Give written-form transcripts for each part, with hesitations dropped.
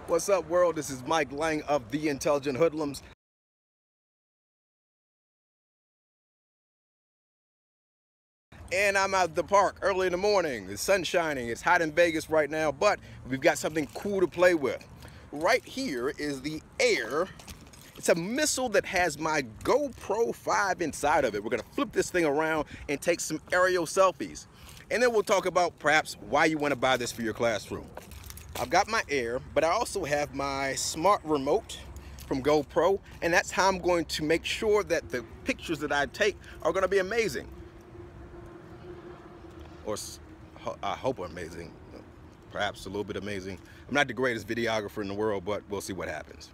What's up, world? This is Mike Lang of The Intelligent Hoodlums. And I'm out at the park early in the morning. The sun's shining. It's hot in Vegas right now, but we've got something cool to play with. Right here is the AER. It's a missile that has my GoPro 5 inside of it. We're gonna flip this thing around and take some aerial selfies. And then we'll talk about perhaps why you wanna buy this for your classroom. I've got my AER, but I also have my smart remote from GoPro, and that's how I'm going to make sure that the pictures that I take are gonna be amazing. Or I hope amazing, perhaps a little bit amazing. I'm not the greatest videographer in the world, but we'll see what happens.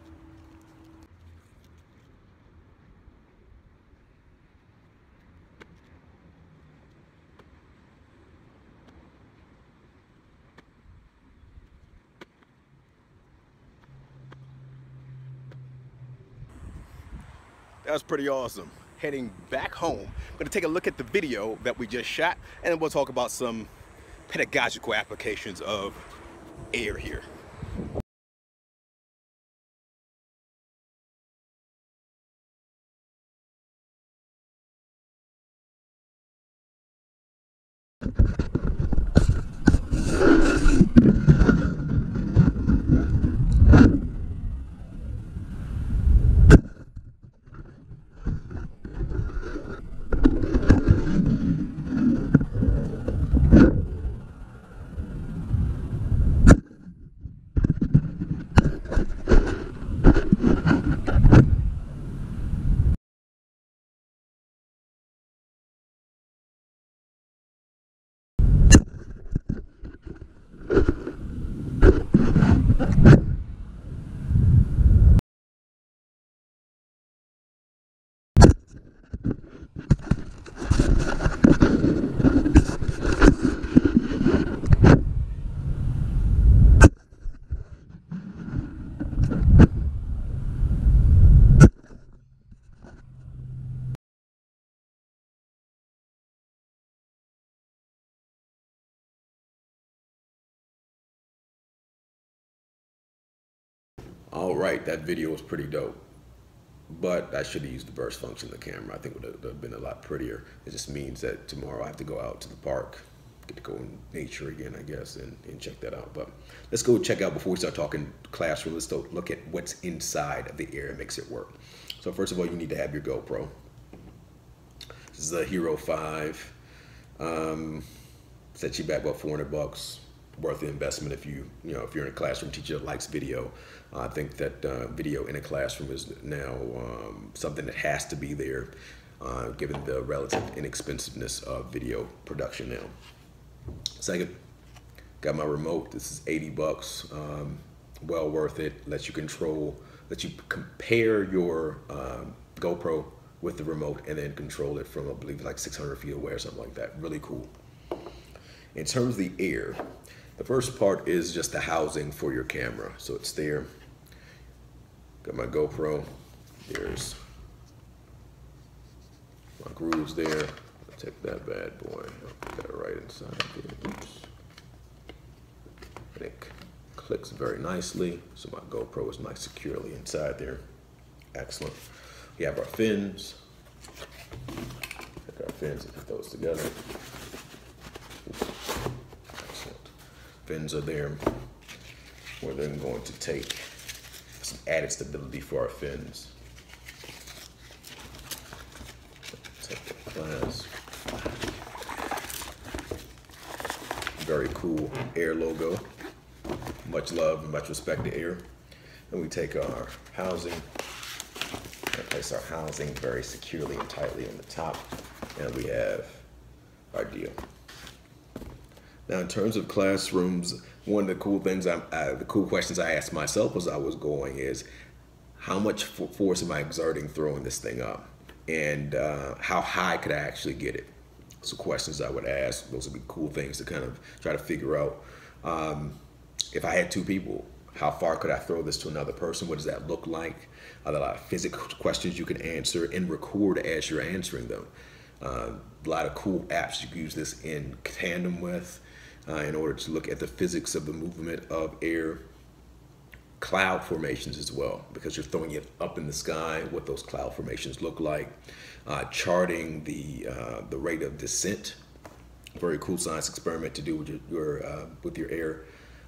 That was pretty awesome. Heading back home, I'm gonna take a look at the video that we just shot, and then we'll talk about some pedagogical applications of AER here. All right, that video was pretty dope, but I should have used the burst function of the camera. I think it would have been a lot prettier. It just means that tomorrow I have to go out to the park, get to go in nature again, I guess, and check that out. But let's go check out, before we start talking classroom, let's go look at what's inside of the AER and makes it work. So first of all, you need to have your GoPro. This is a Hero 5. Set you back about $400. Worth the investment if if you're in a classroom teacher that likes video. I think that video in a classroom is now something that has to be there, given the relative inexpensiveness of video production now. Second, got my remote. This is $80. Well worth it. Lets you compare your GoPro with the remote and then control it from, I believe, like 600 feet away or something like that. Really cool. In terms of the AER, the first part is just the housing for your camera. So it's there. Got my GoPro. There's my grooves there. I'll take that bad boy. I'll put that right inside there. Oops. And it clicks very nicely. So my GoPro is nice securely inside there. Excellent. We have our fins. Take our fins and put those together. Fins are there. We're then going to take some added stability for our fins. Take the glass. Very cool AER logo. Much love and much respect to AER. And we take our housing and place our housing very securely and tightly on the top. And we have our deal. Now, in terms of classrooms, one of the cool things, the cool questions I asked myself as I was going is, how much force am I exerting throwing this thing up? And how high could I actually get it? So questions I would ask. Those would be cool things to kind of try to figure out. If I had two people, how far could I throw this to another person? What does that look like? Are there a lot of physics questions you can answer and record as you're answering them? A lot of cool apps you can use this in tandem with. In order to look at the physics of the movement of AER. cloud formations as well, because you're throwing it up in the sky, what those cloud formations look like, charting the rate of descent. Very cool science experiment to do with your air.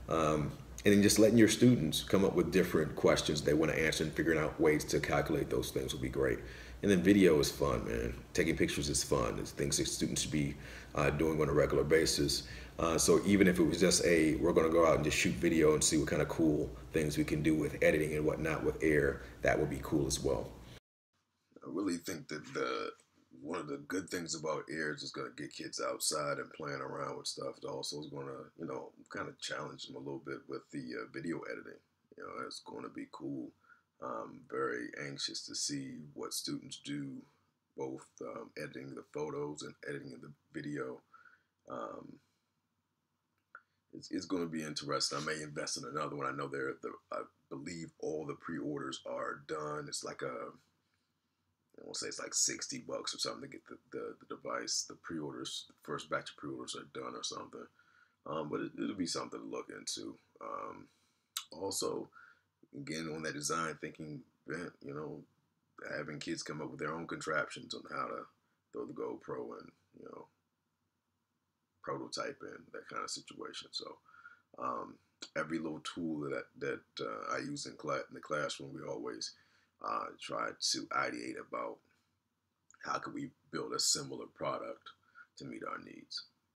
And then just letting your students come up with different questions they want to answer and figuring out ways to calculate those things will be great. And then video is fun, man. Taking pictures is fun. It's things that students should be doing on a regular basis. So even if it was just we're going to go out and just shoot video and see what kind of cool things we can do with editing and whatnot with air, that would be cool as well. I really think that one of the good things about air is just going to get kids outside and playing around with stuff. It also is going to, kind of challenge them a little bit with the video editing. It's going to be cool. Very anxious to see what students do, both editing the photos and editing the video. It's going to be interesting. I may invest in another one. I know I believe all the pre-orders are done. It's like I want to say it's like $60 or something to get the device. The pre-orders, the first batch of pre-orders are done or something. But it'll be something to look into. Also, again, on that design thinking bent, having kids come up with their own contraptions on how to throw the GoPro and, prototype in that kind of situation. So every little tool that I use in the classroom, we always try to ideate about how could we build a similar product to meet our needs.